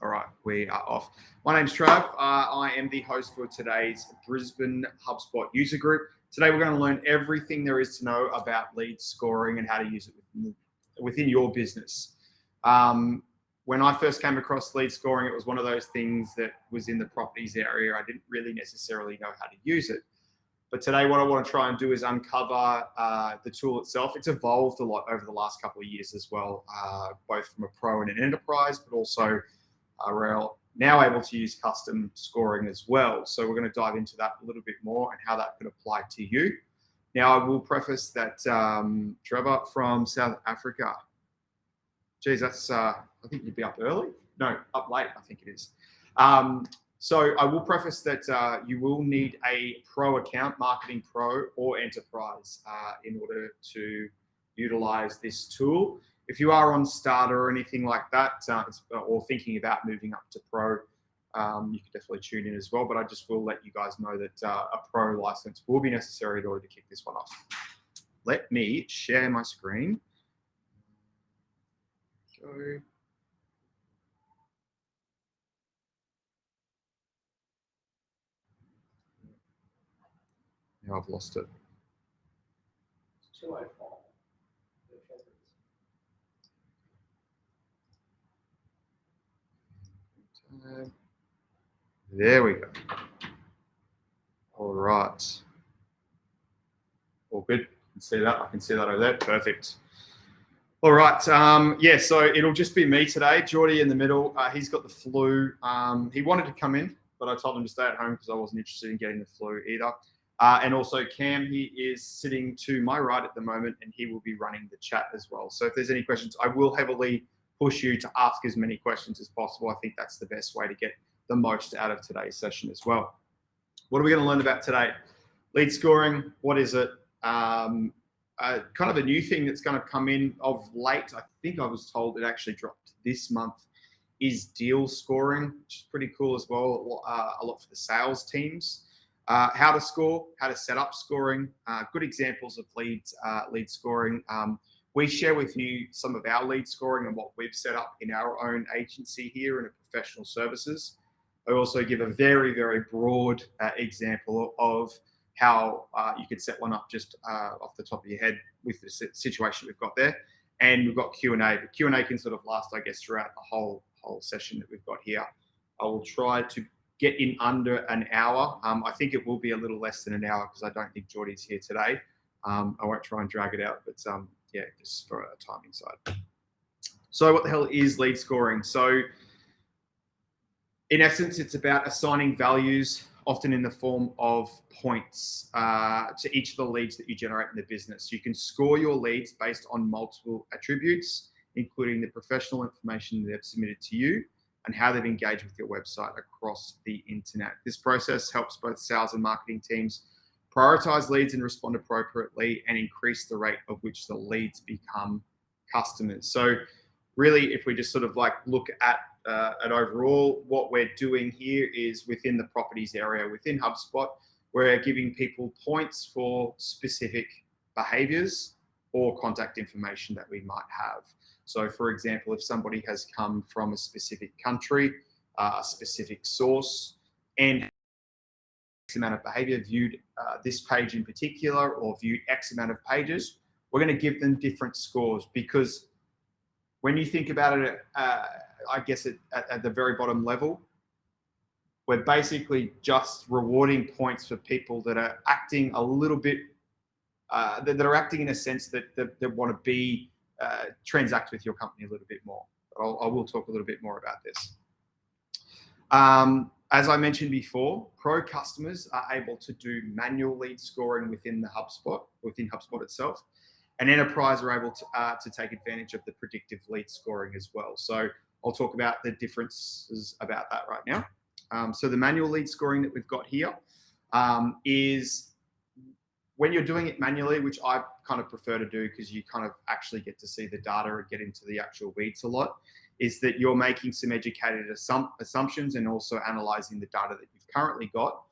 All right, we are off. My name's Trav. I am the host for today's Brisbane HubSpot user group. Today, we're going to learn everything there is to know about lead scoring and how to use it within your business. When I first came across lead scoring, it was one of those things that was in the properties area. I didn't really necessarily know how to use it. But today, what I want to try and do is uncover the tool itself. It's evolved a lot over the last couple of years as well, both from a pro and an enterprise, but also we're now able to use custom scoring as well. So we're going to dive into that a little bit more and how that could apply to you. Now, I will preface that Trevor from South Africa. Geez, that's, I think you'd be up early. No, up late, I think it is. So I will preface that you will need a pro account, marketing pro or enterprise in order to utilize this tool. If you are on starter or anything like that, or thinking about moving up to pro, you can definitely tune in as well. But I just will let you guys know that a pro license will be necessary in order to kick this one off. Let me share my screen. Go. Now I've lost it. There we go. All right. All good. I can see that. I can see that over there. Perfect. All right. Yeah, so it'll just be me today. Geordie in the middle. He's got the flu. He wanted to come in, but I told him to stay at home because I wasn't interested in getting the flu either. And also Cam, he is sitting to my right at the moment, and he will be running the chat as well. So if there's any questions, I will heavily push you to ask as many questions as possible. I think that's the best way to get the most out of today's session as well. What are we going to learn about today? Lead scoring, what is it? Kind of a new thing that's going to come in of late. I think I was told it actually dropped this month, is deal scoring, which is pretty cool as well. A lot for the sales teams. How to score, how to set up scoring, good examples of lead scoring. We share with you some of our lead scoring and what we've set up in our own agency here in a professional services. I also give a very, very broad example of how you could set one up just off the top of your head with the situation we've got there. And we've got Q&A, but Q&A can sort of last, I guess, throughout the whole session that we've got here. I will try to get in under an hour. I think it will be a little less than an hour because I don't think Geordie's here today. I won't try and drag it out, but yeah, just for a timing side. So what the hell is lead scoring? So in essence, it's about assigning values, often in the form of points, to each of the leads that you generate in the business. You can score your leads based on multiple attributes, including the professional information they've submitted to you and how they've engaged with your website across the internet. This process helps both sales and marketing teams prioritize leads and respond appropriately and increase the rate of which the leads become customers. So really, if we just sort of like look at overall, what we're doing here is within the properties area, within HubSpot, we're giving people points for specific behaviors or contact information that we might have. So for example, if somebody has come from a specific country, a specific source, and X amount of behavior, viewed this page in particular, or viewed X amount of pages, we're going to give them different scores, because when you think about it, I guess at the very bottom level, we're basically just rewarding points for people that are acting a little bit, that are acting in a sense that want to be, transact with your company a little bit more. I will talk a little bit more about this. As I mentioned before, pro customers are able to do manual lead scoring within HubSpot itself, and enterprise are able to take advantage of the predictive lead scoring as well. So I'll talk about the differences about that right now. So the manual lead scoring that we've got here is when you're doing it manually, which I kind of prefer to do because you kind of actually get to see the data and get into the actual weeds a lot, is that you're making some educated assumptions and also analyzing the data that you've currently got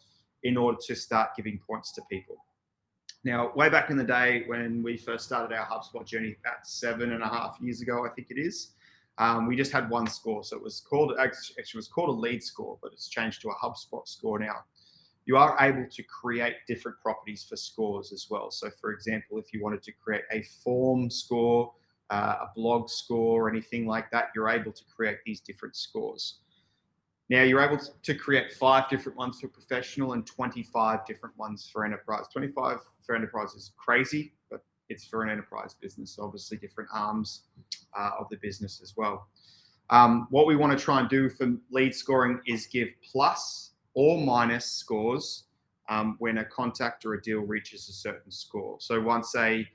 in order to start giving points to people. Now, way back in the day when we first started our HubSpot journey, about 7.5 years ago, I think it is, we just had one score. So it was called, actually it was called a lead score, but it's changed to a HubSpot score now. You are able to create different properties for scores as well. So for example, if you wanted to create a form score, a blog score, or anything like that, you're able to create these different scores. Now you're able to create 5 different ones for professional and 25 different ones for enterprise. 25 for enterprise is crazy, but it's for an enterprise business, so obviously different arms of the business as well. What we want to try and do for lead scoring is give plus or minus scores when a contact or a deal reaches a certain score. So once a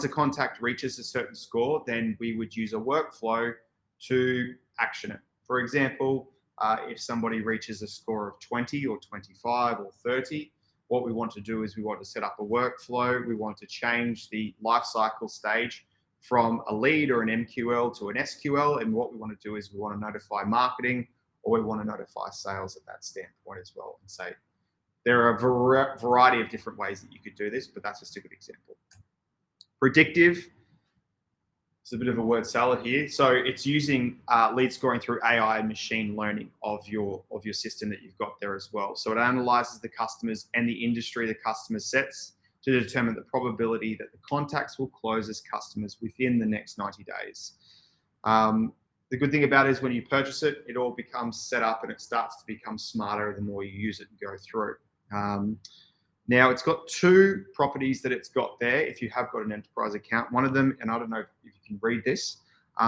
contact reaches a certain score, then we would use a workflow to action it. For example, if somebody reaches a score of 20 or 25 or 30, what we want to do is we want to set up a workflow. We want to change the life cycle stage from a lead or an MQL to an SQL. And what we want to do is we want to notify marketing, or we want to notify sales at that standpoint as well, and say there are a variety of different ways that you could do this, but that's just a good example. Predictive. It's a bit of a word salad here. So it's using lead scoring through AI and machine learning of your system that you've got there as well. So it analyzes the customers and the industry the customer sets to determine the probability that the contacts will close as customers within the next 90 days. The good thing about it is when you purchase it, it all becomes set up and it starts to become smarter the more you use it and go through. Now it's got 2 properties that it's got there if you have got an enterprise account. One of them, and I don't know if you can read this,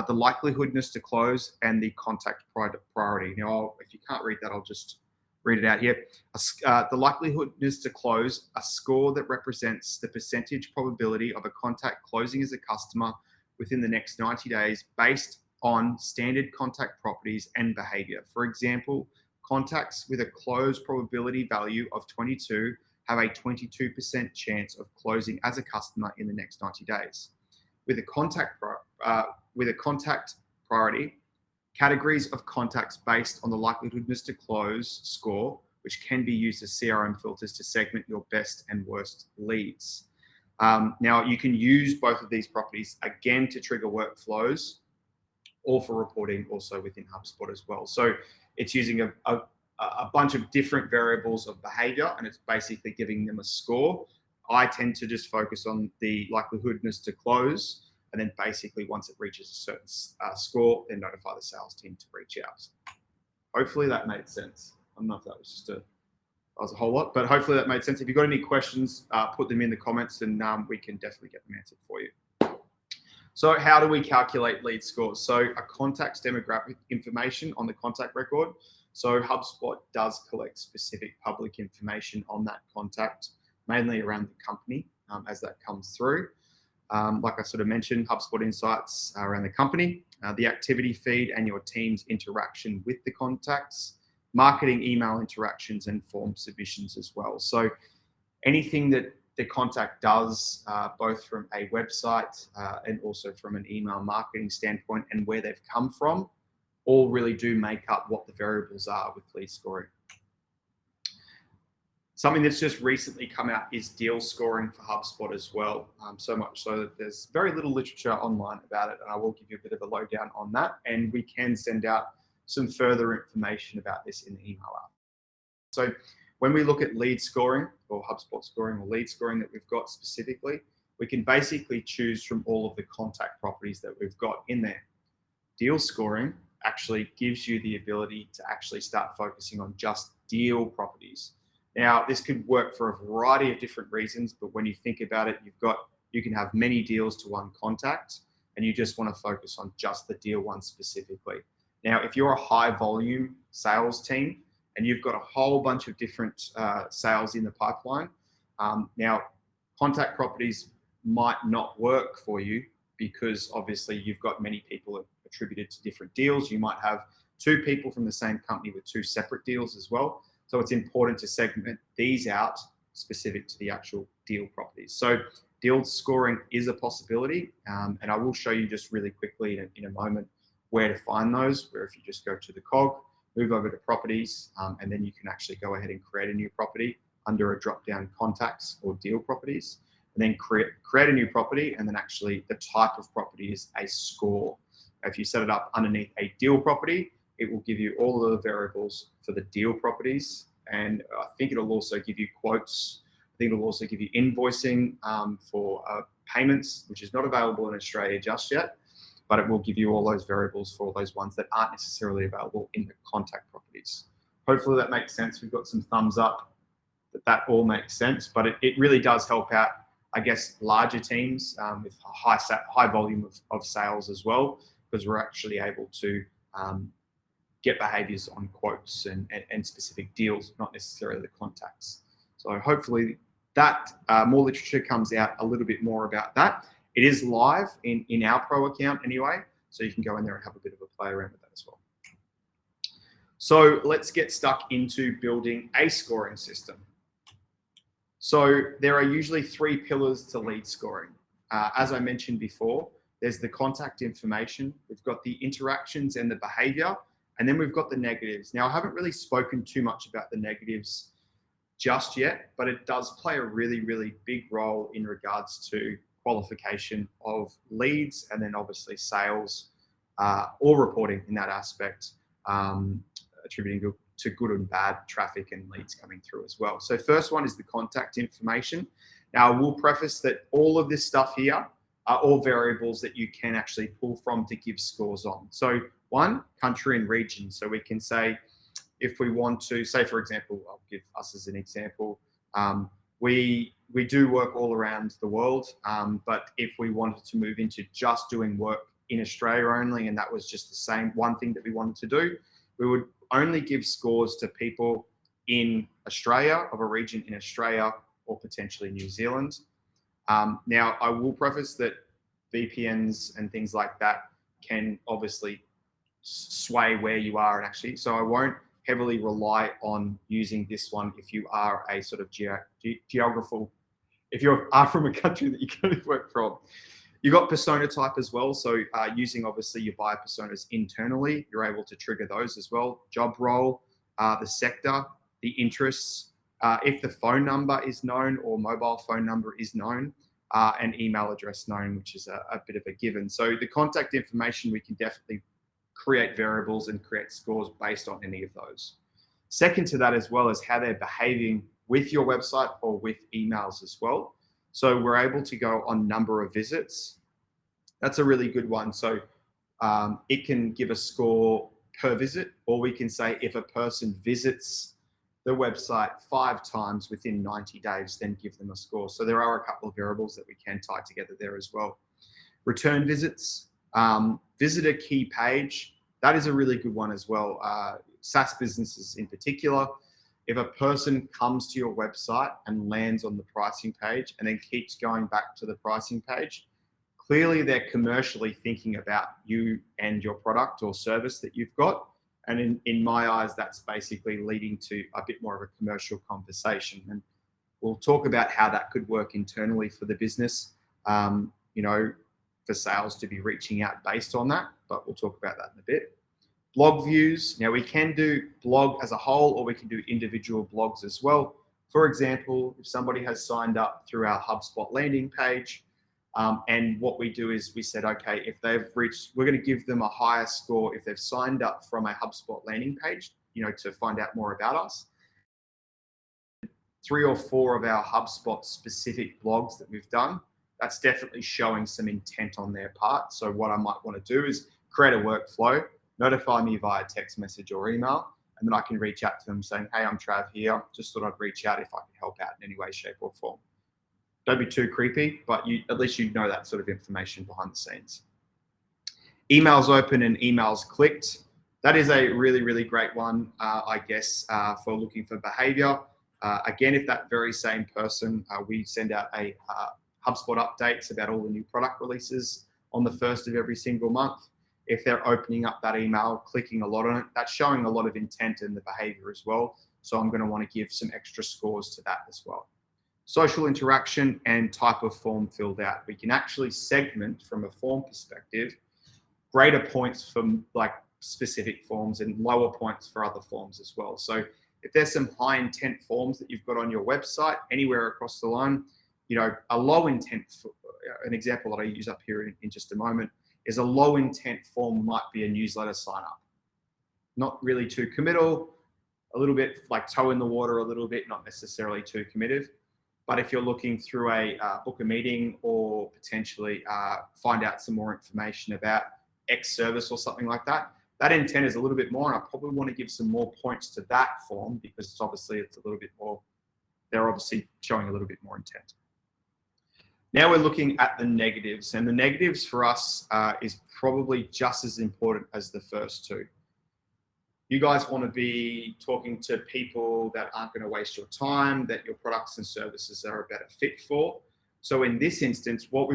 the likelihoodness to close and the contact priority. Now, if you can't read that, I'll just read it out here. The likelihoodness to close, a score that represents the percentage probability of a contact closing as a customer within the next 90 days based on standard contact properties and behavior. For example, contacts with a close probability value of 22 have a 22% chance of closing as a customer in the next 90 days. With a contact priority, categories of contacts based on the likelihoodness to close score, which can be used as CRM filters to segment your best and worst leads. Now, you can use both of these properties again to trigger workflows or for reporting also within HubSpot as well. So it's using a bunch of different variables of behavior, and it's basically giving them a score. I tend to just focus on the likelihoodness to close, and then basically once it reaches a certain score, then notify the sales team to reach out. Hopefully that made sense. I don't know if that was just that was a whole lot, but hopefully that made sense. If you've got any questions, put them in the comments and we can definitely get them answered for you. So how do we calculate lead scores? So a contact's demographic information on the contact record. So HubSpot does collect specific public information on that contact, mainly around the company as that comes through. Like I sort of mentioned, HubSpot insights around the company, the activity feed and your team's interaction with the contacts, marketing email interactions and form submissions as well. So anything that the contact does, both from a website and also from an email marketing standpoint and where they've come from, all really do make up what the variables are with lead scoring. Something that's just recently come out is deal scoring for HubSpot as well. So much so that there's very little literature online about it, and I will give you a bit of a lowdown on that. And we can send out some further information about this in the email app. So when we look at lead scoring or HubSpot scoring or lead scoring that we've got specifically, we can basically choose from all of the contact properties that we've got in there. Deal scoring actually gives you the ability to actually start focusing on just deal properties. Now, this could work for a variety of different reasons, but when you think about it, you can have many deals to one contact, and you just want to focus on just the deal one specifically. Now, if you're a high volume sales team and you've got a whole bunch of different sales in the pipeline, now contact properties might not work for you because obviously you've got many people attributed to different deals. You might have 2 people from the same company with 2 separate deals as well. So it's important to segment these out specific to the actual deal properties. So deal scoring is a possibility, and I will show you just really quickly in a moment where to find those, where if you just go to the cog, move over to properties, and then you can actually go ahead and create a new property under a drop-down contacts or deal properties, and then create a new property, and then actually the type of property is a score. If you set it up underneath a deal property, it will give you all of the variables for the deal properties. And I think it'll also give you quotes. I think it'll also give you invoicing for payments, which is not available in Australia just yet, but it will give you all those variables for all those ones that aren't necessarily available in the contact properties. Hopefully that makes sense. We've got some thumbs up that all makes sense, but it really does help out, I guess, larger teams with a high volume of sales as well, because we're actually able to get behaviors on quotes and specific deals, not necessarily the contacts. So hopefully that more literature comes out a little bit more about that. It is live in our pro account anyway, so you can go in there and have a bit of a play around with that as well. So let's get stuck into building a scoring system. So there are usually 3 pillars to lead scoring. As I mentioned before, there's the contact information, we've got the interactions and the behavior, and then we've got the negatives. Now, I haven't really spoken too much about the negatives just yet, but it does play a really, really big role in regards to qualification of leads, and then obviously sales or reporting in that aspect, attributing to good and bad traffic and leads coming through as well. So first one is the contact information. Now, I will preface that all of this stuff here are all variables that you can actually pull from to give scores on. So one, country and region. So we can say, if we want to, say for example, I'll give us as an example, we do work all around the world, but if we wanted to move into just doing work in Australia only, and that was just the same one thing that we wanted to do, we would only give scores to people in Australia, of a region in Australia, or potentially New Zealand. Now, I will preface that VPNs and things like that can obviously sway where you are, and actually, so I won't heavily rely on using this one if you are a sort of geographical, if you are from a country that you can work from. You got persona type as well. So using obviously your buyer personas internally, you're able to trigger those as well. Job role, the sector, the interests, if the phone number is known or mobile phone number is known, and email address known, which is a bit of a given. So the contact information, we can definitely create variables and create scores based on any of those. Second to that as well is how they're behaving with your website or with emails as well. So we're able to go on number of visits. That's a really good one. So it can give a score per visit, or we can say if a person visits the website 5 times within 90 days, then give them a score. So there are a couple of variables that we can tie together there as well. Return visits, visitor key page, that is a really good one as well. SaaS businesses in particular, if a person comes to your website and lands on the pricing page and then keeps going back to the pricing page, clearly they're commercially thinking about you and your product or service that you've got. And in my eyes, that's basically leading to a bit more of a commercial conversation. And we'll talk about how that could work internally for the business, for sales to be reaching out based on that, but we'll talk about that in a bit. Blog views. Now we can do blog as a whole, or we can do individual blogs as well. For example, if somebody has signed up through our HubSpot landing page, and what we do is we said, okay, if they've reached, we're going to give them a higher score if they've signed up from a HubSpot landing page, to find out more about us. 3 or 4 of our HubSpot specific blogs that we've done, that's definitely showing some intent on their part. So what I might want to do is create a workflow, notify me via text message or email, and then I can reach out to them saying, hey, I'm Trav here. Just thought I'd reach out if I can help out in any way, shape or form. Don't be too creepy, but at least you know that sort of information behind the scenes. Emails open and emails clicked. That is a really, really great one, I guess, for looking for behavior. Again, if that very same person, we send out a HubSpot updates about all the new product releases on the 1st of every single month. If they're opening up that email, clicking a lot on it, that's showing a lot of intent in the behavior as well. So I'm going to want to give some extra scores to that as well. Social interaction and type of form filled out. We can actually segment from a form perspective, greater points from like specific forms and lower points for other forms as well. So if there's some high intent forms that you've got on your website, anywhere across the line, a low intent, an example that I use up here in just a moment, is a low intent form might be a newsletter sign up. Not really too committal, a little bit like toe in the water a little bit, not necessarily too committed. But if you're looking through a book a meeting or potentially find out some more information about X service or something like that, that intent is a little bit more, and I probably want to give some more points to that form because it's a little bit more, they're obviously showing a little bit more intent. Now we're looking at the negatives, and the negatives for us is probably just as important as the first two. You guys want to be talking to people that aren't going to waste your time, that your products and services are a better fit for. So in this instance, what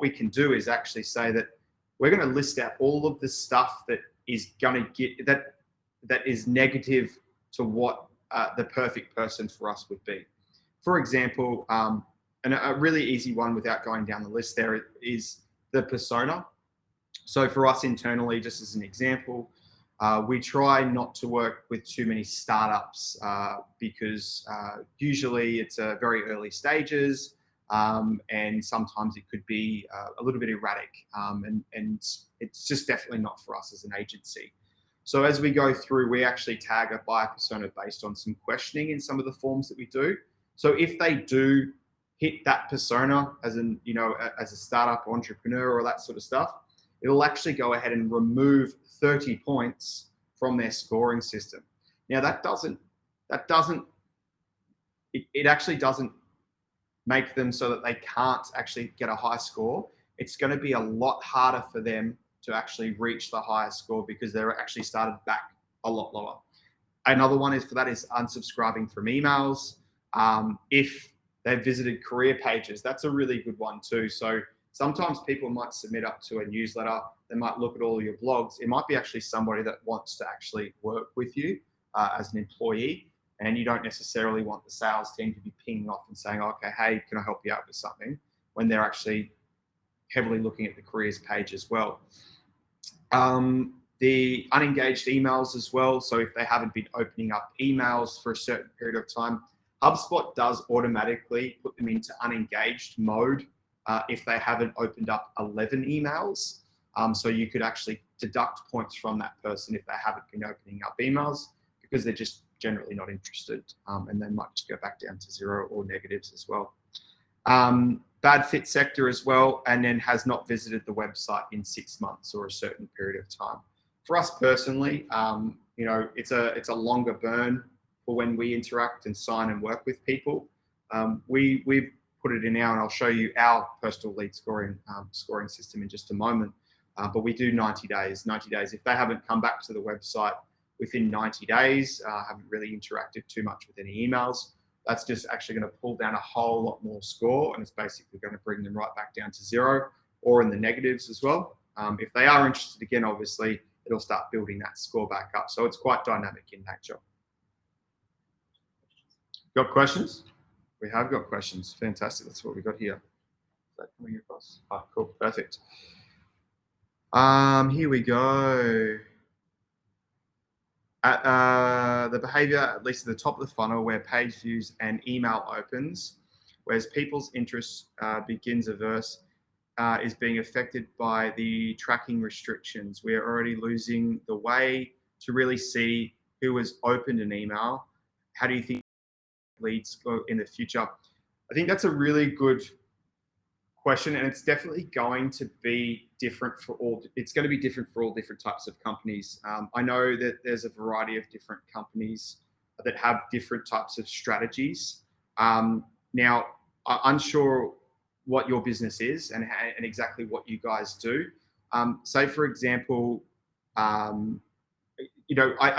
we can do is actually say that we're going to list out all of the stuff that is going to get that is negative to what the perfect person for us would be. For example, and a really easy one without going down the list there is the persona. So for us internally, just as an example, we try not to work with too many startups because usually it's very early stages and sometimes it could be a little bit erratic and it's just definitely not for us as an agency. So as we go through, we actually tag a buyer persona based on some questioning in some of the forms that we do. So if they do hit that persona as as a startup entrepreneur or that sort of stuff, it'll actually go ahead and remove 30 points from their scoring system. Now it actually doesn't make them so that they can't actually get a high score. It's going to be a lot harder for them to actually reach the highest score because they're actually started back a lot lower. Another one is unsubscribing from emails. If they've visited career pages, that's a really good one too. So sometimes people might submit up to a newsletter. They might look at all your blogs. It might be actually somebody that wants to actually work with you as an employee. And you don't necessarily want the sales team to be pinging off and saying, okay, hey, can I help you out with something? When they're actually heavily looking at the careers page as well. The unengaged emails as well. So if they haven't been opening up emails for a certain period of time, HubSpot does automatically put them into unengaged mode if they haven't opened up 11 emails. So you could actually deduct points from that person if they haven't been opening up emails because they're just generally not interested and they might just go back down to 0 or negatives as well. Bad fit sector as well, and then has not visited the website in 6 months or a certain period of time. For us personally, it's a longer burn for when we interact and sign and work with people. We've put it in now, and I'll show you our personal lead scoring system in just a moment. But we do 90 days. 90 days. If they haven't come back to the website within 90 days, haven't really interacted too much with any emails, that's just actually going to pull down a whole lot more score, and it's basically going to bring them right back down to 0 or in the negatives as well. If they are interested again, obviously, it'll start building that score back up. So it's quite dynamic in nature. Got questions? We have got questions. Fantastic. That's what we got here. Is that coming across? Oh, cool. Perfect. Here we go. The behavior, at least at the top of the funnel, where page views and email opens, whereas people's interest begins averse, is being affected by the tracking restrictions. We are already losing the way to really see who has opened an email. How do you think leads go in the future? I think that's a really good question, and it's definitely going to be different for all. It's going to be different for all different types of companies. I know that there's a variety of different companies that have different types of strategies. Now, I'm unsure what your business is and exactly what you guys do. Say, for example, I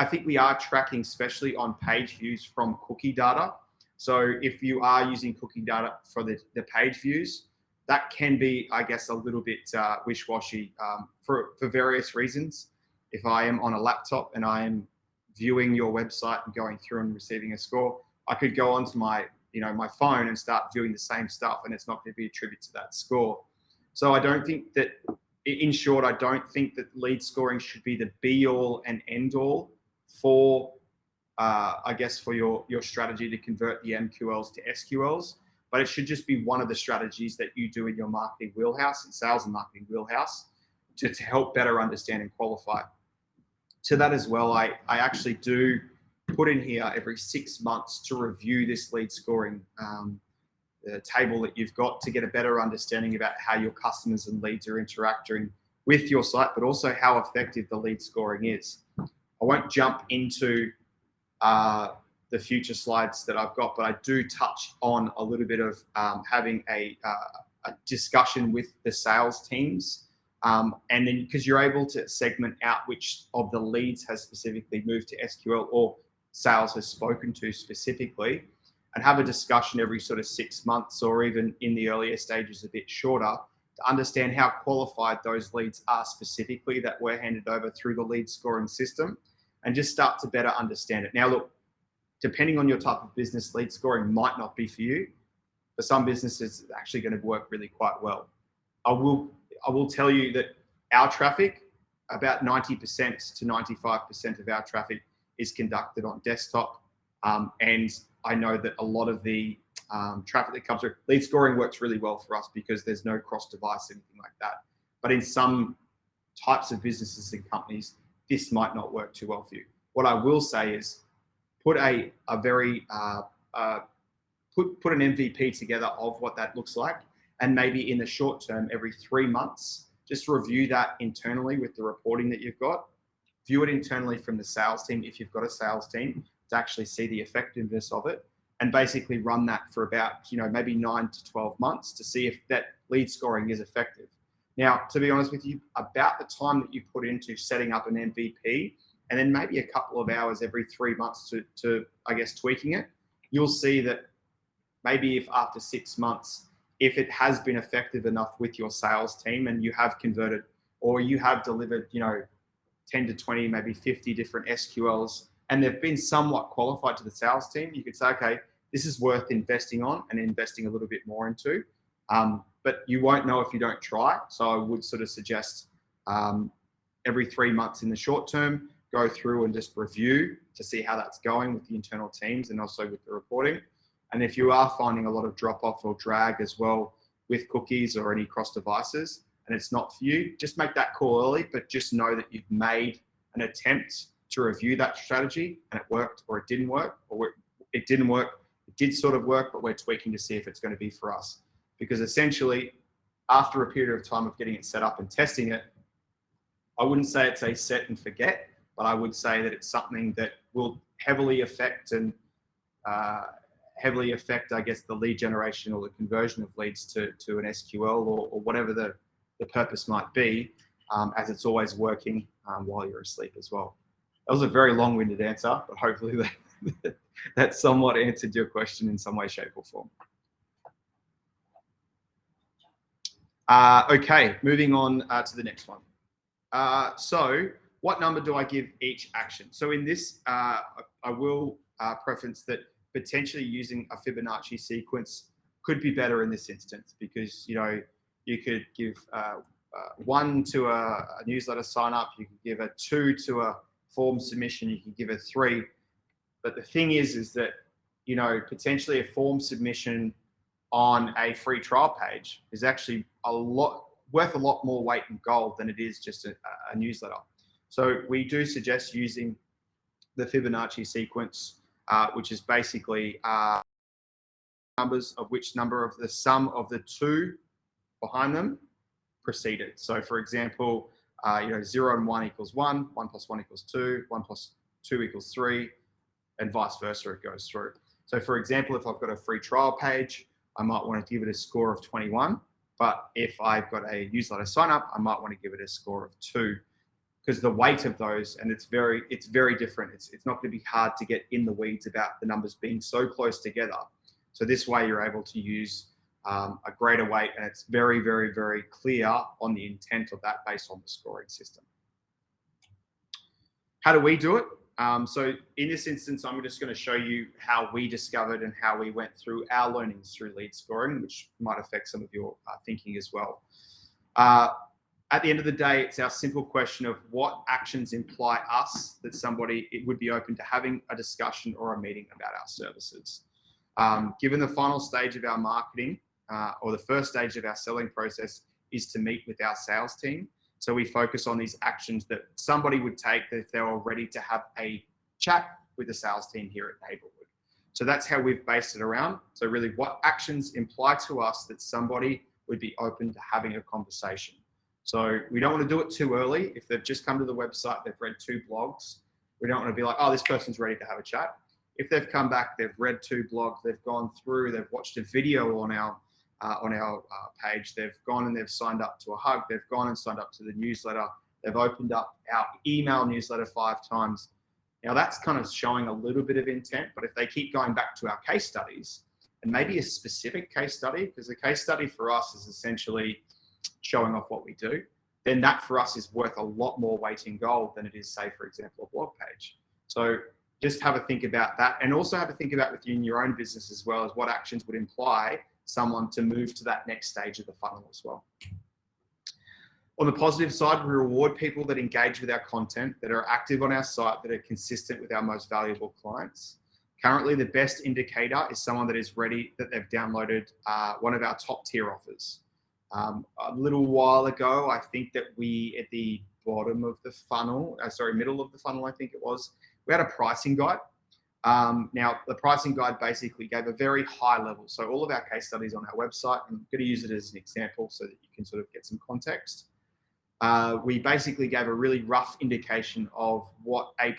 think we are tracking, especially on page views, from cookie data. So if you are using cookie data for the page views, that can be, I guess, a little bit wish-washy for various reasons. If I am on a laptop and I am viewing your website and going through and receiving a score, I could go onto my phone and start viewing the same stuff, and it's not going to be attributed to that score. So I don't think that, in short, I don't think that lead scoring should be the be-all and end-all for, I guess, for your strategy to convert the MQLs to SQLs. But it should just be one of the strategies that you do in your marketing wheelhouse and sales and marketing wheelhouse. to help better understand and qualify. To that as well, I actually do put in here every 6 months to review this lead scoring table that you've got to get a better understanding about how your customers and leads are interacting with your site, but also how effective the lead scoring is. I won't jump into the future slides that I've got, but I do touch on a little bit of having a discussion with the sales teams. And then because you're able to segment out which of the leads has specifically moved to SQL or sales has spoken to specifically, and have a discussion every sort of 6 months, or even in the earlier stages a bit shorter, to understand how qualified those leads are specifically that were handed over through the lead scoring system, and just start to better understand it. Now, look, depending on your type of business, lead scoring might not be for you. For some businesses, it's actually going to work really quite well. I will tell you that our traffic, about 90% to 95% of our traffic is conducted on desktop. And I know that a lot of the traffic that comes through, lead scoring works really well for us because there's no cross-device, anything like that. But in some types of businesses and companies, this might not work too well for you. What I will say is put a very put an MVP together of what that looks like, and maybe in the short term, every 3 months, just review that internally with the reporting that you've got. View it internally from the sales team if you've got a sales team to actually see the effectiveness of it, and basically run that for about maybe 9 to 12 months to see if that lead scoring is effective. Now, to be honest with you, about the time that you put into setting up an MVP, and then maybe a couple of hours every 3 months to I guess tweaking it, you'll see that maybe if after 6 months, if it has been effective enough with your sales team and you have converted, or you have delivered 10 to 20, maybe 50 different SQLs, and they've been somewhat qualified to the sales team, you could say, okay, this is worth investing on and investing a little bit more into. But you won't know if you don't try. So I would sort of suggest every 3 months in the short term, go through and just review to see how that's going with the internal teams and also with the reporting. And if you are finding a lot of drop off or drag as well with cookies or any cross devices, and it's not for you, just make that call early, but just know that you've made an attempt to review that strategy and it worked, or it didn't work, or it didn't work. It did sort of work, but we're tweaking to see if it's going to be for us. Because essentially, after a period of time of getting it set up and testing it, I wouldn't say it's a set and forget, but I would say that it's something that will heavily affect, I guess, the lead generation or the conversion of leads to an SQL or whatever the purpose might be, as it's always working while you're asleep as well. That was a very long-winded answer, but hopefully that somewhat answered your question in some way, shape, or form. Okay, moving on to the next one. So what number do I give each action? So in this, I will preference that potentially using a Fibonacci sequence could be better in this instance, because you could give 1 to a newsletter sign up, you could give a 2 to a form submission, you can give a 3. But the thing is that potentially a form submission on a free trial page is actually worth a lot more weight in gold than it is just a newsletter. So we do suggest using the Fibonacci sequence, which is basically numbers of which number of the sum of the 2 behind them preceded. So for example, 0 and 1 equals 1, 1 plus 1 equals 2, 1 plus 2 equals 3, and vice versa, it goes through. So for example, if I've got a free trial page, I might want to give it a score of 21. But if I've got a newsletter sign up, I might want to give it a score of 2, because the weight of those, and it's very different. It's not going to be hard to get in the weeds about the numbers being so close together. So this way you're able to use a greater weight, and it's very, very, very clear on the intent of that based on the scoring system. How do we do it? So in this instance, I'm just going to show you how we discovered and how we went through our learnings through lead scoring, which might affect some of your thinking as well. At the end of the day, it's our simple question of what actions imply us that somebody would be open to having a discussion or a meeting about our services. Given the final stage of our marketing or the first stage of our selling process is to meet with our sales team, So we focus on these actions that somebody would take if they were ready to have a chat with the sales team here at Neighbourhood. So that's how we've based it around. So really, what actions imply to us that somebody would be open to having a conversation. So we don't want to do it too early. If they've just come to the website, they've read 2 blogs, we don't want to be like, oh, this person's ready to have a chat. If they've come back, they've read 2 blogs, they've gone through, they've watched a video on our page, they've gone and they've signed up to a hug, they've gone and signed up to the newsletter, they've opened up our email newsletter 5 times. Now that's kind of showing a little bit of intent, but if they keep going back to our case studies, and maybe a specific case study, because the case study for us is essentially showing off what we do, then that for us is worth a lot more weight in gold than it is, say, for example, a blog page. So just have a think about that, and also have a think about within your own business as well as what actions would imply someone to move to that next stage of the funnel as well. On the positive side, we reward people that engage with our content, that are active on our site, that are consistent with our most valuable clients. Currently, the best indicator is someone that is ready, that they've downloaded one of our top tier offers. A little while ago, I think that we, at the bottom of the funnel, middle of the funnel, I think it was, we had a pricing guide. Now, the pricing guide basically gave a very high level. So all of our case studies on our website, I'm going to use it as an example so that you can sort of get some context. We basically gave a really rough indication of what the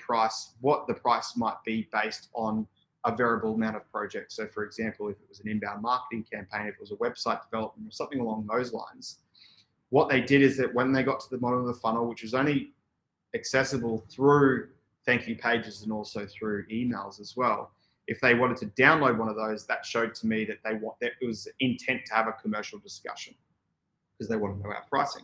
price might be based on a variable amount of projects. So for example, if it was an inbound marketing campaign, if it was a website development or something along those lines, what they did is that when they got to the bottom of the funnel, which was only accessible through thank you pages and also through emails as well, if they wanted to download one of those, that showed to me that it was intent to have a commercial discussion because they want to know our pricing.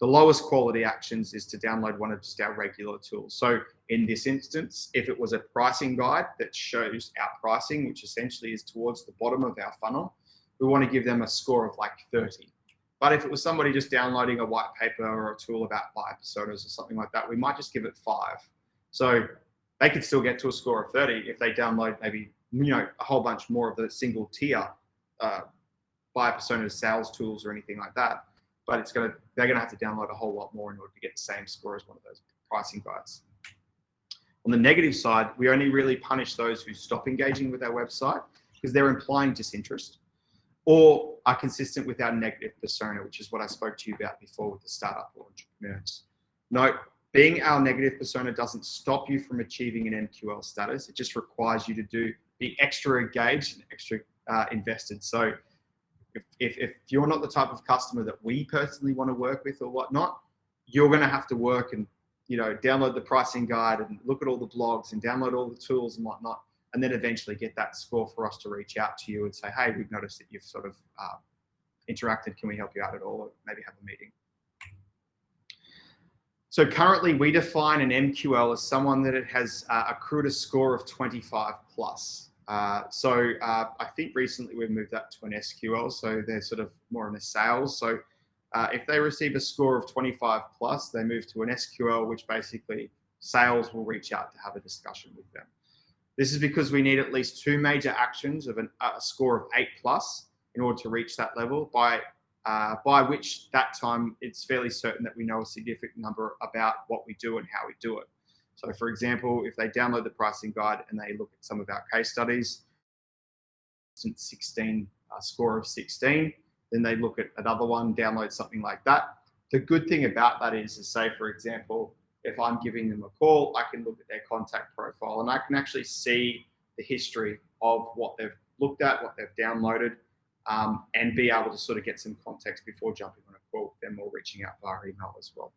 The lowest quality actions is to download one of just our regular tools. So in this instance, if it was a pricing guide that shows our pricing, which essentially is towards the bottom of our funnel, we want to give them a score of like 30. But if it was somebody just downloading a white paper or a tool about buyer personas or something like that, we might just give it 5. So they could still get to a score of 30 if they download maybe, a whole bunch more of the single tier buyer personas, sales tools or anything like that. But they're gonna have to download a whole lot more in order to get the same score as one of those pricing guides. On the negative side, we only really punish those who stop engaging with our website because they're implying disinterest or are consistent with our negative persona, which is what I spoke to you about before with the startup or entrepreneurs. Note, being our negative persona doesn't stop you from achieving an MQL status. It just requires you to be extra engaged and extra invested. So if you're not the type of customer that we personally want to work with or whatnot, you're going to have to work and download the pricing guide and look at all the blogs and download all the tools and whatnot, and then eventually get that score for us to reach out to you and say, hey, we've noticed that you've sort of interacted. Can we help you out at all? Or maybe have a meeting. So currently we define an MQL as someone that it has accrued a score of 25 plus. I think recently we've moved that to an SQL, so they're sort of more in a sales. So if they receive a score of 25 plus, they move to an SQL, which basically sales will reach out to have a discussion with them. This is because we need at least 2 major actions of a score of 8 plus in order to reach that level, by which that time it's fairly certain that we know a significant number about what we do and how we do it. So for example, if they download the pricing guide and they look at some of our case studies, 16, score of 16, then they look at another one, download something like that. The good thing about that is to say, for example, if I'm giving them a call, I can look at their contact profile and I can actually see the history of what they've looked at, what they've downloaded, and be able to sort of get some context before jumping on a call with them or reaching out via email as well.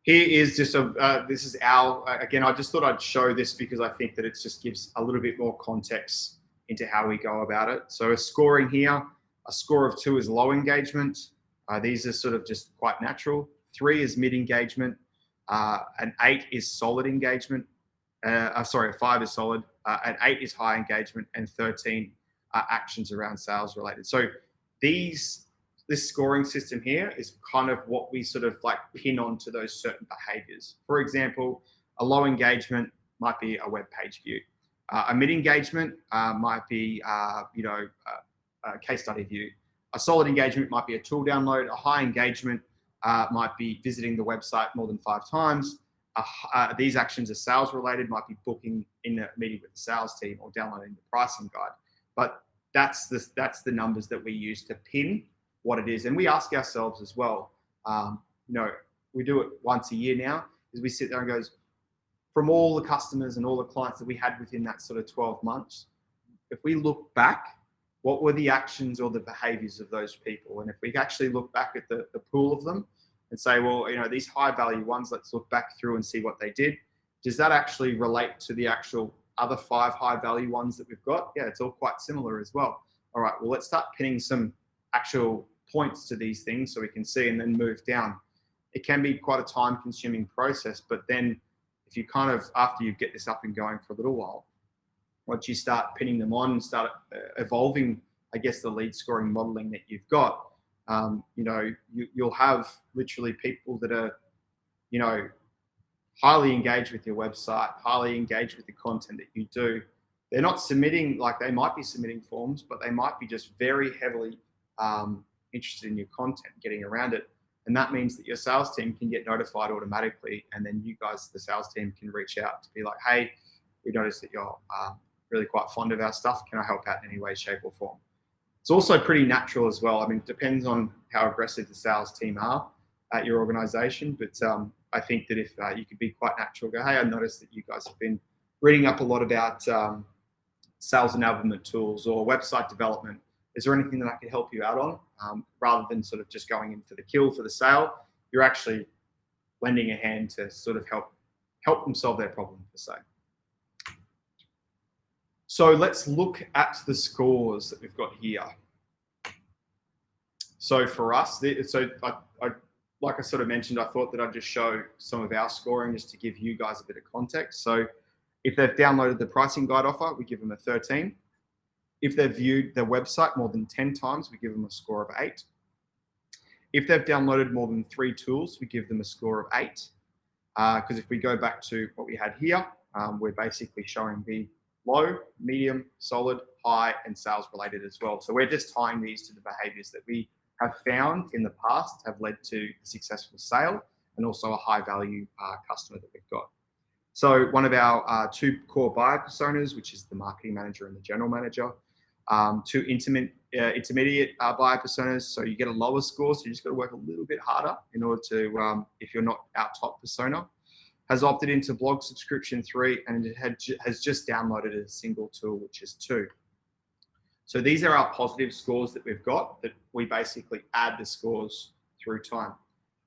Here is just this is our, again, I just thought I'd show this because I think that it just gives a little bit more context into how we go about it. So a scoring here, a score of 2 is low engagement. These are sort of just quite natural. 3 is mid engagement. An 8 is solid engagement. A 5 is solid. An 8 is high engagement, and 13 are actions around sales related. So this scoring system here is kind of what we sort of like pin onto those certain behaviors. For example, a low engagement might be a web page view. A mid engagement might be, a case study view. A solid engagement might be a tool download. A high engagement might be visiting the website more than 5 times. These actions are sales related, might be booking in a meeting with the sales team or downloading the pricing guide. But that's the numbers that we use to pin what it is. And we ask ourselves as well, we do it once a year now, is we sit there and goes, from all the customers and all the clients that we had within that sort of 12 months, if we look back, what were the actions or the behaviors of those people? And if we actually look back at the pool of them and say, well, these high value ones, let's look back through and see what they did. Does that actually relate to the actual other 5 high value ones that we've got? Yeah, it's all quite similar as well. All right, well, let's start pinning some actual points to these things so we can see and then move down. It can be quite a time consuming process, but then if you after you get this up and going for a little while, once you start pinning them on and start evolving, I guess, the lead scoring modeling that you've got, you'll have literally people that are, highly engaged with your website, highly engaged with the content that you do. They're not submitting, like they might be submitting forms, but they might be just very heavily interested in your content, getting around it. And that means that your sales team can get notified automatically. And then you guys, the sales team, can reach out to be like, hey, we noticed that you're really quite fond of our stuff. Can I help out in any way, shape or form? It's also pretty natural as well. I mean, it depends on how aggressive the sales team are at your organization. But I think that if you could be quite natural, go, hey, I noticed that you guys have been reading up a lot about sales enablement tools or website development. Is there anything that I can help you out on? Rather than sort of just going in for the kill for the sale, you're actually lending a hand to sort of help them solve their problem per se. So let's look at the scores that we've got here. So for us, like I sort of mentioned, I thought that I'd just show some of our scoring just to give you guys a bit of context. So if they've downloaded the pricing guide offer, we give them a 13. If they've viewed their website more than 10 times, we give them a score of 8. If they've downloaded more than 3 tools, we give them a score of 8. Because if we go back to what we had here, we're basically showing the low, medium, solid, high, and sales related as well. So we're just tying these to the behaviors that we have found in the past have led to a successful sale and also a high value customer that we've got. So one of our 2 core buyer personas, which is the marketing manager and the general manager, 2 intermediate buyer personas. So you get a lower score, so you just got to work a little bit harder in order to, if you're not our top persona, has opted into blog subscription 3 and it has just downloaded a single tool, which is 2. So these are our positive scores that we've got that we basically add the scores through time.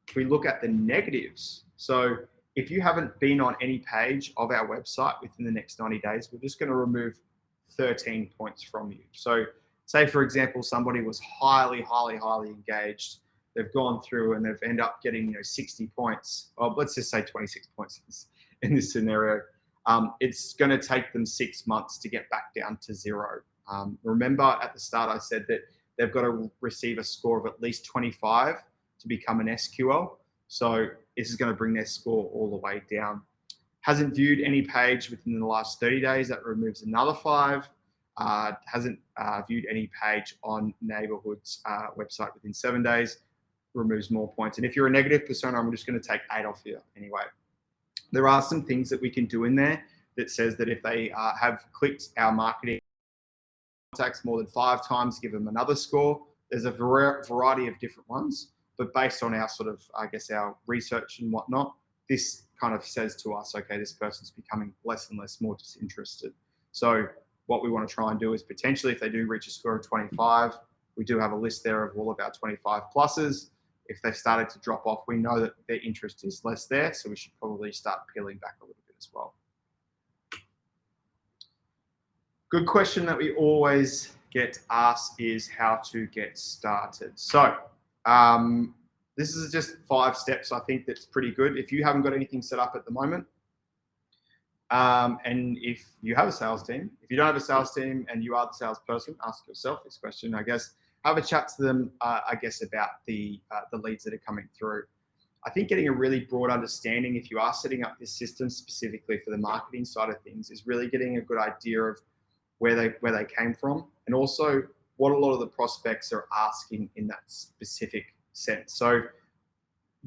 If we look at the negatives, so if you haven't been on any page of our website within the next 90 days, we're just going to remove 13 points from you. So say, for example, somebody was highly engaged. They've gone through and they've ended up getting 60 points. Well, let's just say 26 points in this scenario. It's going to take them 6 months to get back down to 0. Remember at the start, I said that they've got to receive a score of at least 25 to become an SQL. So this is going to bring their score all the way down. Hasn't viewed any page within the last 30 days, that removes another 5. Hasn't viewed any page on Neighbourhood's website within 7 days, removes more points. And if you're a negative persona, I'm just going to take 8 off you anyway. There are some things that we can do in there that says that if they have clicked our marketing contacts more than 5 times, give them another score. There's a variety of different ones, but based on our sort of, I guess, our research and whatnot, this kind of says to us, okay, this person's becoming less and less more disinterested. So what we want to try and do is potentially, if they do reach a score of 25, we do have a list there of all of our 25 pluses. If they've started to drop off, we know that their interest is less there, so we should probably start peeling back a little bit as well. Good question that we always get asked is how to get started. So this is just 5 steps. I think that's pretty good. If you haven't got anything set up at the moment, and if you have a sales team, if you don't have a sales team and you are the salesperson, ask yourself this question, I guess. Have a chat to them, I guess, about the leads that are coming through. I think getting a really broad understanding, if you are setting up this system specifically for the marketing side of things, is really getting a good idea of where they came from, and also what a lot of the prospects are asking in that specific sense. So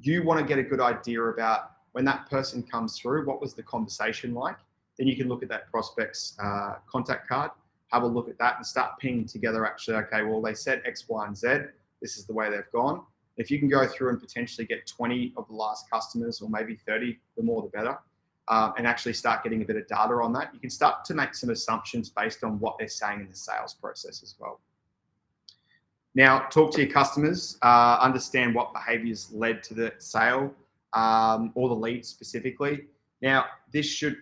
you want to get a good idea about when that person comes through, what was the conversation like? Then you can look at that prospect's contact card, have a look at that and start pinning together actually, okay, well, they said X, Y, and Z. This is the way they've gone. If you can go through and potentially get 20 of the last customers or maybe 30, the more the better, and actually start getting a bit of data on that, you can start to make some assumptions based on what they're saying in the sales process as well. Now, talk to your customers, understand what behaviors led to the sale or the lead specifically. Now, this should,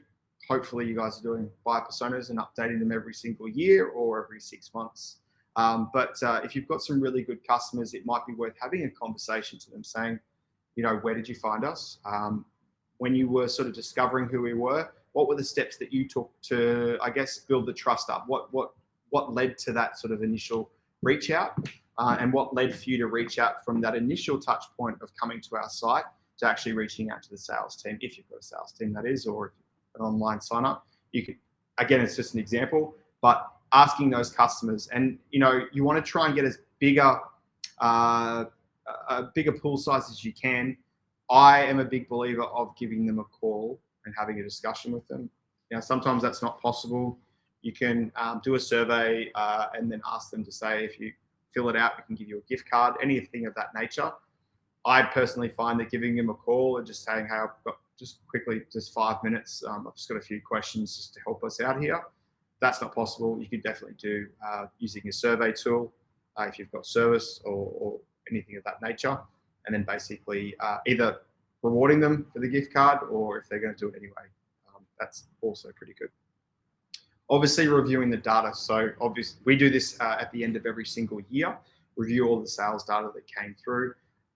hopefully you guys are doing buyer personas and updating them every single year or every 6 months. But if you've got some really good customers, it might be worth having a conversation to them saying, you know, where did you find us? When you were sort of discovering who we were, what were the steps that you took to, I guess, build the trust up? What led to that sort of initial reach out? And what led for you to reach out from that initial touch point of coming to our site to actually reaching out to the sales team, if you've got a sales team, that is, or if you've got an online sign up. You could, again, it's just an example, but asking those customers, and you know, you want to try and get as bigger a bigger pool size as you can. I am a big believer of giving them a call and having a discussion with them. Now, sometimes that's not possible. You can do a survey and then ask them to say, if you fill it out, we can give you a gift card, anything of that nature. I personally find that giving them a call and just saying, hey, I've got just 5 minutes. I've just got a few questions just to help us out here. That's not possible. You could definitely do using a survey tool if you've got service or anything of that nature. And then basically either rewarding them for the gift card or if they're going to do it anyway. That's also pretty good. Obviously reviewing the data. So obviously we do this at the end of every single year, review all the sales data that came through.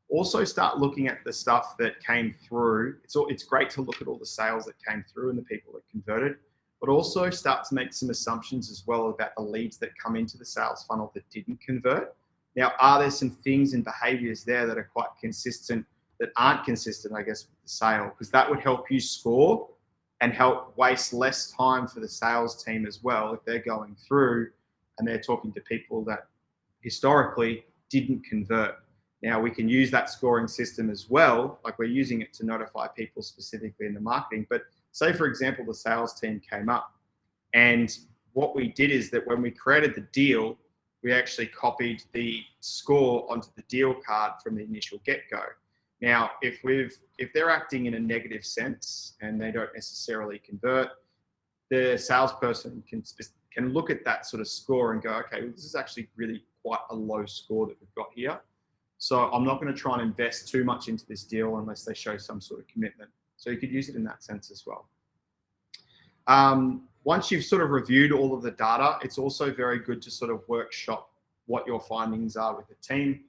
Also start looking at the stuff that came through. It's great to look at all the sales that came through and the people that converted, but also start to make some assumptions as well about the leads that come into the sales funnel that didn't convert. Now, are there some things and behaviors there that are quite consistent that aren't consistent, I guess, with the sale? Because that would help you score and help waste less time for the sales team as well if they're going through and they're talking to people that historically didn't convert. Now, we can use that scoring system as well, like we're using it to notify people specifically in the marketing. But say, for example, the sales team came up, and what we did is that when we created the deal, we actually copied the score onto the deal card from the initial get-go. Now, if they're acting in a negative sense and they don't necessarily convert, the salesperson can look at that sort of score and go, okay, well, this is actually really quite a low score that we've got here. So I'm not going to try and invest too much into this deal unless they show some sort of commitment. So you could use it in that sense as well. Once you've sort of reviewed all of the data, it's also very good to sort of workshop what your findings are with the team.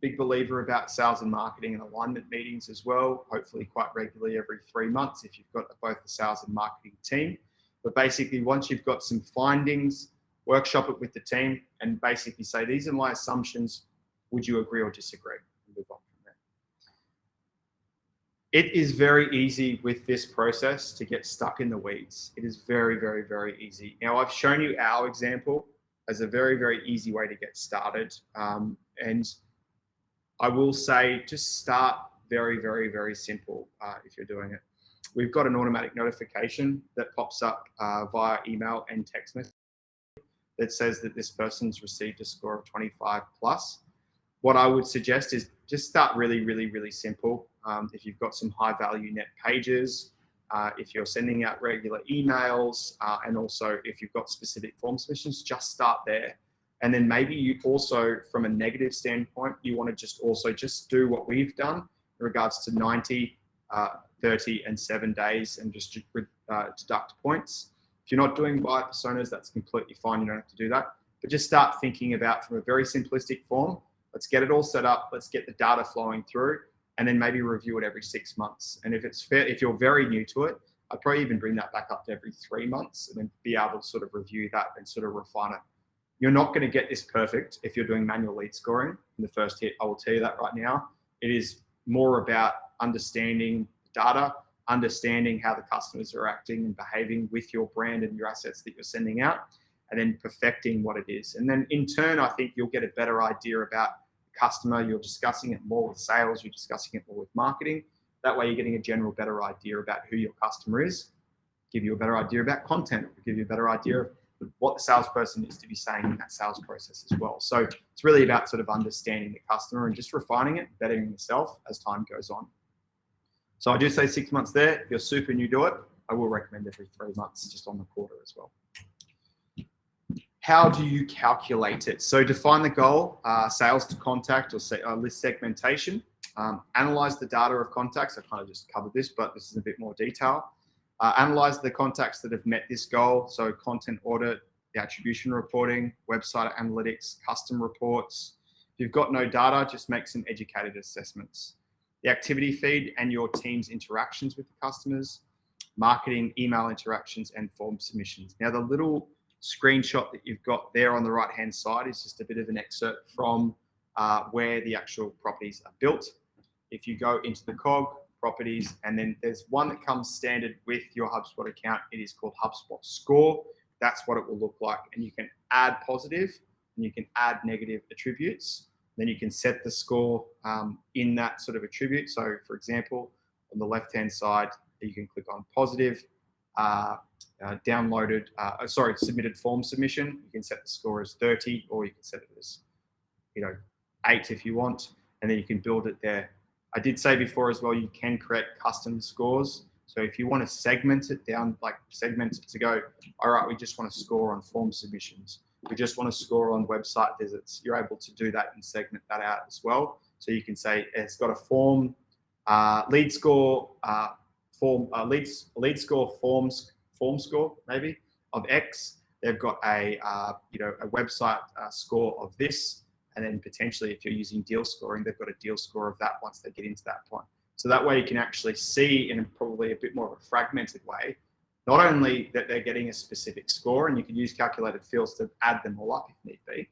Big believer about sales and marketing and alignment meetings as well, hopefully quite regularly every 3 months if you've got both the sales and marketing team. But basically, once you've got some findings, workshop it with the team and basically say, these are my assumptions. Would you agree or disagree? And move on from there. It is very easy with this process to get stuck in the weeds. It is very, very, very easy. Now, I've shown you our example as a very, very easy way to get started. And I will say, just start very, very, very simple if you're doing it. We've got an automatic notification that pops up via email and text message that says that this person's received a score of 25 plus. What I would suggest is just start really, really, really simple. If you've got some high value net pages, if you're sending out regular emails, and also if you've got specific form submissions, just start there. And then maybe you also, from a negative standpoint, you want to just do what we've done in regards to 90, 30, and 7 days and just deduct points. If you're not doing buyer personas, that's completely fine. You don't have to do that. But just start thinking about from a very simplistic form. Let's get it all set up. Let's get the data flowing through, and then maybe review it every 6 months. And if it's fair, if you're very new to it, I'd probably even bring that back up to every 3 months and then be able to sort of review that and sort of refine it. You're not going to get this perfect if you're doing manual lead scoring in the first hit. I will tell you that right now. It is more about understanding data, understanding how the customers are acting and behaving with your brand and your assets that you're sending out, and then perfecting what it is. And then in turn, I think you'll get a better idea about customer, you're discussing it more with sales, you're discussing it more with marketing. That way you're getting a general better idea about who your customer is, give you a better idea about content, give you a better idea of what the salesperson needs to be saying in that sales process as well. So it's really about sort of understanding the customer and just refining it, bettering yourself as time goes on. So I do say 6 months there. If you're super new to it, I will recommend every 3 months, just on the quarter as well. How do you calculate it? So define the goal, sales to contact or list segmentation. Analyze the data of contacts. I kind of just covered this, but this is a bit more detail. Analyze the contacts that have met this goal. So content audit, the attribution reporting, website analytics, custom reports. If you've got no data, just make some educated assessments. The activity feed and your team's interactions with the customers, marketing, email interactions, and form submissions. Now, the little screenshot that you've got there on the right-hand side is just a bit of an excerpt from where the actual properties are built. If you go into the cog, properties, and then there's one that comes standard with your HubSpot account. It is called HubSpot Score. That's what it will look like. And you can add positive and you can add negative attributes. Then you can set the score in that sort of attribute. So for example, on the left-hand side, you can click on positive, submitted form submission. You can set the score as 30, or you can set it as, 8 if you want, and then you can build it there. I did say before as well, you can create custom scores. So if you want to segment it down, segment it to go, all right, we just want to score on form submissions. We just want to score on website visits. You're able to do that and segment that out as well. So you can say it's got a form, lead score score maybe of X. They've got a website score of this. And then potentially if you're using deal scoring, they've got a deal score of that once they get into that point. So that way you can actually see in probably a bit more of a fragmented way, not only that they're getting a specific score, and you can use calculated fields to add them all up if need be,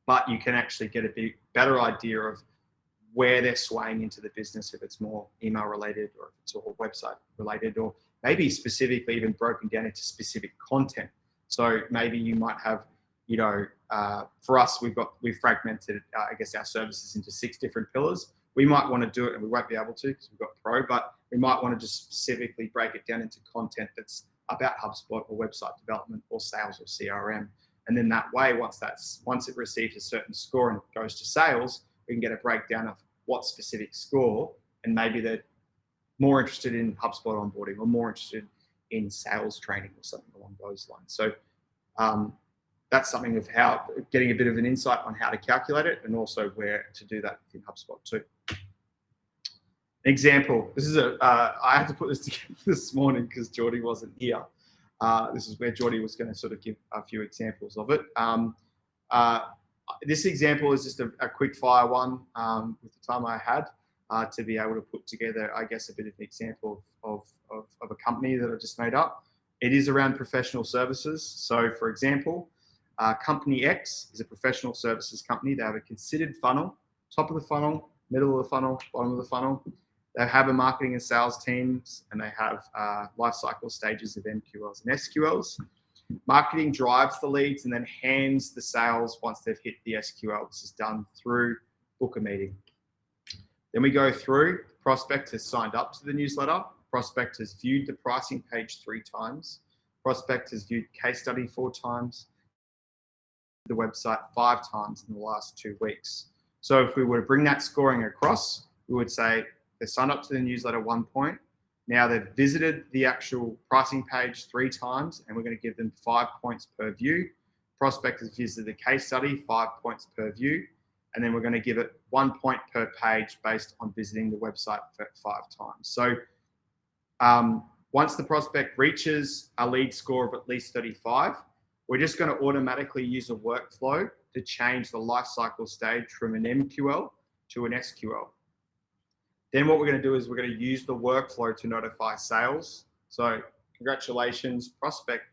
but you can actually get a better idea of where they're swaying into the business, if it's more email related or if it's all website related, or maybe specifically even broken down into specific content. So maybe you might have, for us, we've fragmented, our services into 6 different pillars. We might want to do it, and we won't be able to because we've got Pro, but we might want to just specifically break it down into content that's about HubSpot or website development or sales or CRM. And then that way, once it receives a certain score and it goes to sales, we can get a breakdown of what specific score, and maybe they're more interested in HubSpot onboarding or more interested in sales training or something along those lines. So that's something of how getting a bit of an insight on how to calculate it, and also where to do that in HubSpot too. An example. This is I had to put this together this morning because Geordie wasn't here. This is where Geordie was going to sort of give a few examples of it. This example is just a quick fire one with the time I had to be able to put together, a bit of an example of a company that I just made up. It is around professional services. So for example, Company X is a professional services company. They have a considered funnel, top of the funnel, middle of the funnel, bottom of the funnel. They have a marketing and sales teams, and they have life cycle stages of MQLs and SQLs. Marketing drives the leads and then hands the sales once they've hit the SQL. This is done through book a meeting. Then we go through, prospect has signed up to the newsletter. Prospect has viewed the pricing page 3 times. Prospect has viewed case study 4 times. The website 5 times in the last 2 weeks. So if we were to bring that scoring across, we would say they signed up to the newsletter 1 point. Now they've visited the actual pricing page 3 times, and we're going to give them 5 points per view. Prospect has visited the case study 5 points per view, and then we're going to give it 1 point per page based on visiting the website 5 times. So once the prospect reaches a lead score of at least 35, we're just going to automatically use a workflow to change the lifecycle stage from an MQL to an SQL. Then what we're going to do is we're going to use the workflow to notify sales. So congratulations, prospect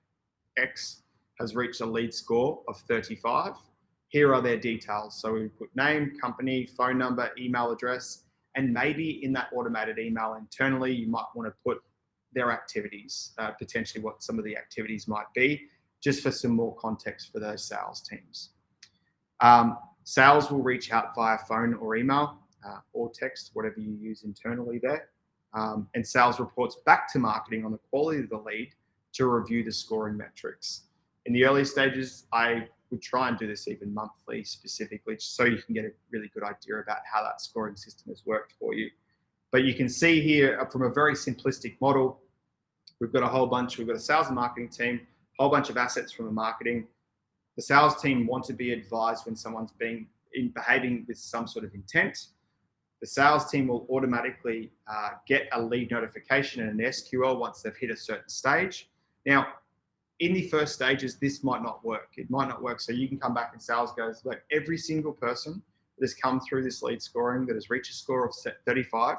X has reached a lead score of 35. Here are their details. So we put name, company, phone number, email address, and maybe in that automated email internally, you might want to put their activities, potentially what some of the activities might be, just for some more context for those sales teams. Sales will reach out via phone or email or text, whatever you use internally there. And sales reports back to marketing on the quality of the lead to review the scoring metrics. In the early stages, I would try and do this even monthly specifically, just so you can get a really good idea about how that scoring system has worked for you. But you can see here from a very simplistic model, we've got a sales and marketing team, a whole bunch of assets from the marketing. The sales team want to be advised when someone's behaving with some sort of intent. The sales team will automatically get a lead notification and an SQL once they've hit a certain stage. Now, in the first stages, this might not work. It might not work. So you can come back and sales goes, like every single person that has come through this lead scoring that has reached a score of 35,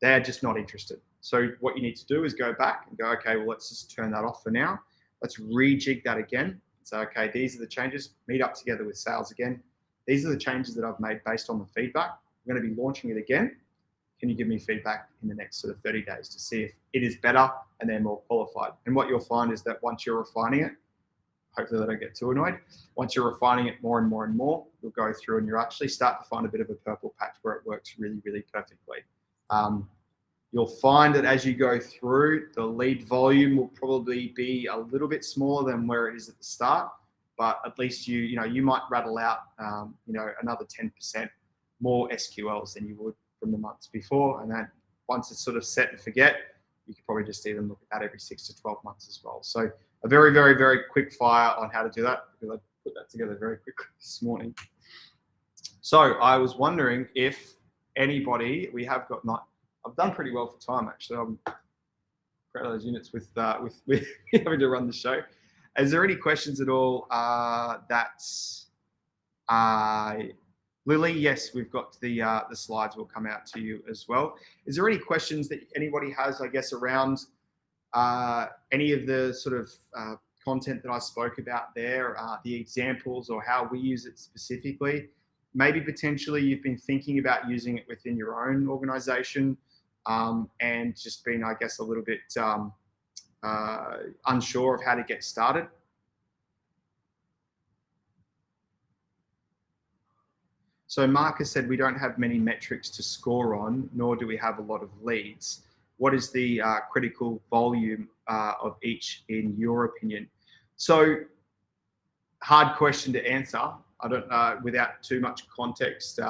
they're just not interested. So what you need to do is go back and go, okay, well, let's just turn that off for now. Let's rejig that again. So, okay, these are the changes. Meet up together with sales again. These are the changes that I've made based on the feedback. I'm going to be launching it again. Can you give me feedback in the next sort of 30 days to see if it is better and they're more qualified? And what you'll find is that once you're refining it, hopefully they don't get too annoyed. Once you're refining it more and more and more, you'll go through and you'll actually start to find a bit of a purple patch where it works really, really perfectly. You'll find that as you go through, the lead volume will probably be a little bit smaller than where it is at the start, but at least you might rattle out another 10% more SQLs than you would from the months before. And then once it's sort of set and forget, you could probably just even look at that every 6 to 12 months as well. So a very, very, very quick fire on how to do that, because I put that together very quickly this morning. So I was wondering if anybody, I've done pretty well for time, actually. I'm proud of those units with having to run the show. Is there any questions at all Lily, yes, we've got the slides will come out to you as well. Is there any questions that anybody has, I guess, around any of the sort of content that I spoke about there, the examples or how we use it specifically? Maybe potentially you've been thinking about using it within your own organization and just been, I guess, a little bit unsure of how to get started. So Marcus said, we don't have many metrics to score on, nor do we have a lot of leads. What is the critical volume of each in your opinion? So hard question to answer. I don't know, without too much context.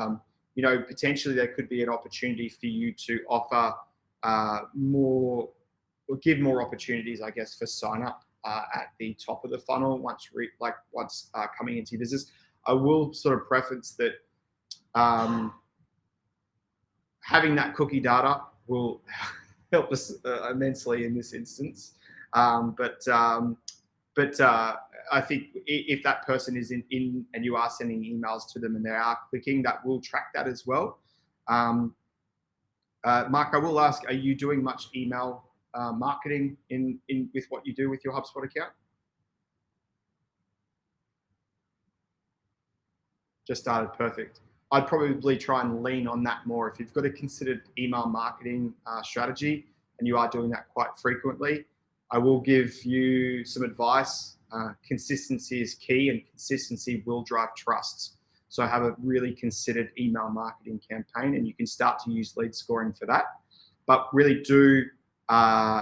Potentially there could be an opportunity for you to offer more, or give more opportunities, I guess, for sign up at the top of the funnel once coming into your business. I will sort of preference that having that cookie data will help us immensely in this instance. But I think if that person is in and you are sending emails to them and they are clicking, that will track that as well. Mark, I will ask, are you doing much email marketing with what you do with your HubSpot account? Just started, perfect. I'd probably try and lean on that more. If you've got a considered email marketing strategy and you are doing that quite frequently, I will give you some advice. Consistency is key, and consistency will drive trust. So have a really considered email marketing campaign, and you can start to use lead scoring for that. But really do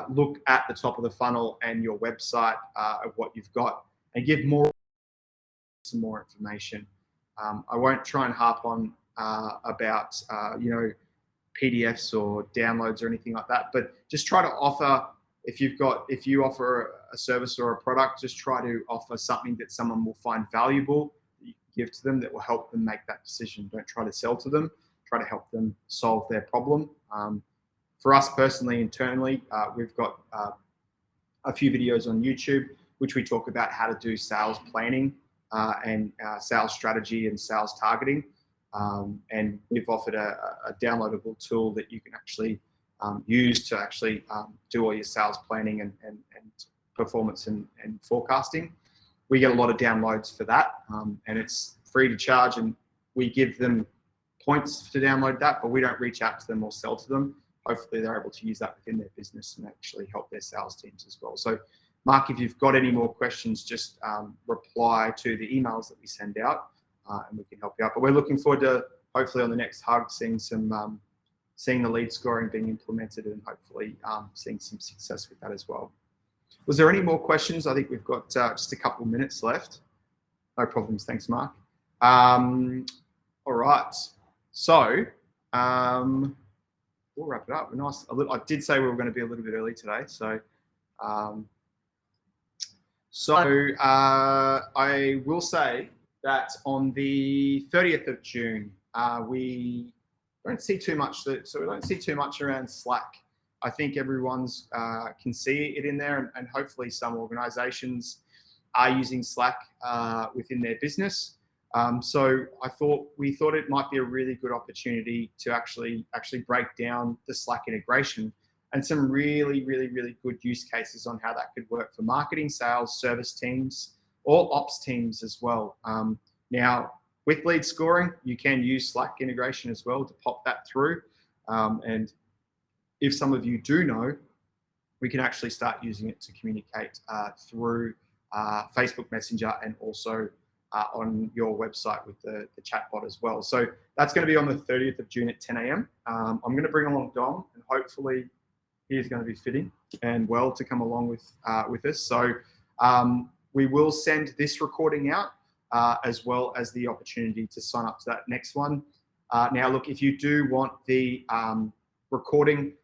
look at the top of the funnel and your website of what you've got, and give some more information. I won't try and harp on about PDFs or downloads or anything like that, but just try to offer, if you offer a service or a product, just try to offer something that someone will find valuable, that you can give to them, that will help them make that decision. Don't try to sell to them, try to help them solve their problem. For us personally, internally, we've got a few videos on YouTube, which we talk about how to do sales planning and sales strategy and sales targeting. And we've offered a downloadable tool that you can actually use to actually do all your sales planning and performance and forecasting. We get a lot of downloads for that, and it's free to charge, and we give them points to download that, but we don't reach out to them or sell to them. Hopefully they're able to use that within their business and actually help their sales teams as well. So Mark, if you've got any more questions, just reply to the emails that we send out, and we can help you out. But we're looking forward to hopefully on the next hug seeing the lead scoring being implemented and hopefully seeing some success with that as well. Was there any more questions? I think we've got just a couple of minutes left. No problems. Thanks, Mark. All right. So we'll wrap it up. Nice. I did say we were going to be a little bit early today. So I will say that on the 30th of June, we don't see too much. So we don't see too much around Slack. I think everyone's can see it in there, and hopefully some organizations are using Slack within their business. So we thought it might be a really good opportunity to actually break down the Slack integration and some really good use cases on how that could work for marketing, sales, service teams, or ops teams as well. Now, with lead scoring, you can use Slack integration as well to pop that through. And if some of you do know, we can actually start using it to communicate through Facebook Messenger and also on your website with the chatbot as well. So that's going to be on the 30th of June at 10 a.m. I'm going to bring along Dom, and hopefully he's going to be fitting and well to come along with us. So we will send this recording out as well as the opportunity to sign up to that next one. Now, look, if you do want the recording,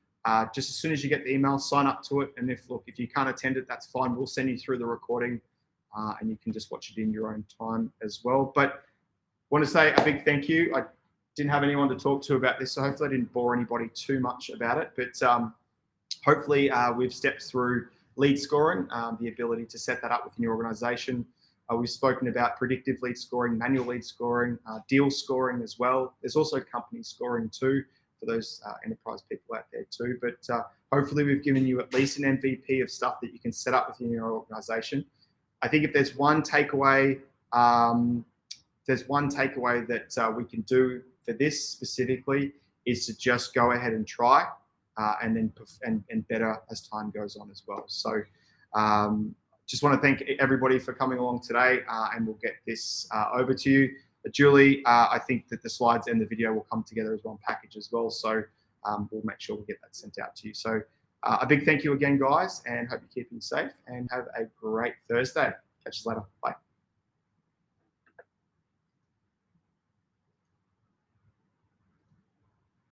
just as soon as you get the email, sign up to it. And if you can't attend it, that's fine. We'll send you through the recording and you can just watch it in your own time as well. But I want to say a big thank you. I didn't have anyone to talk to about this, so hopefully I didn't bore anybody too much about it. But hopefully we've stepped through lead scoring, the ability to set that up within your organization. We've spoken about predictive lead scoring, manual lead scoring, deal scoring as well. There's also company scoring too, for those enterprise people out there too. But hopefully we've given you at least an MVP of stuff that you can set up within your organization. I think if there's one takeaway, that we can do for this specifically is to just go ahead and try and then better as time goes on as well. So just want to thank everybody for coming along today, and we'll get this over to you. Julie, I think that the slides and the video will come together as one package as well. So we'll make sure we get that sent out to you. So a big thank you again, guys, and hope you're keeping safe and have a great Thursday. Catch you later. Bye.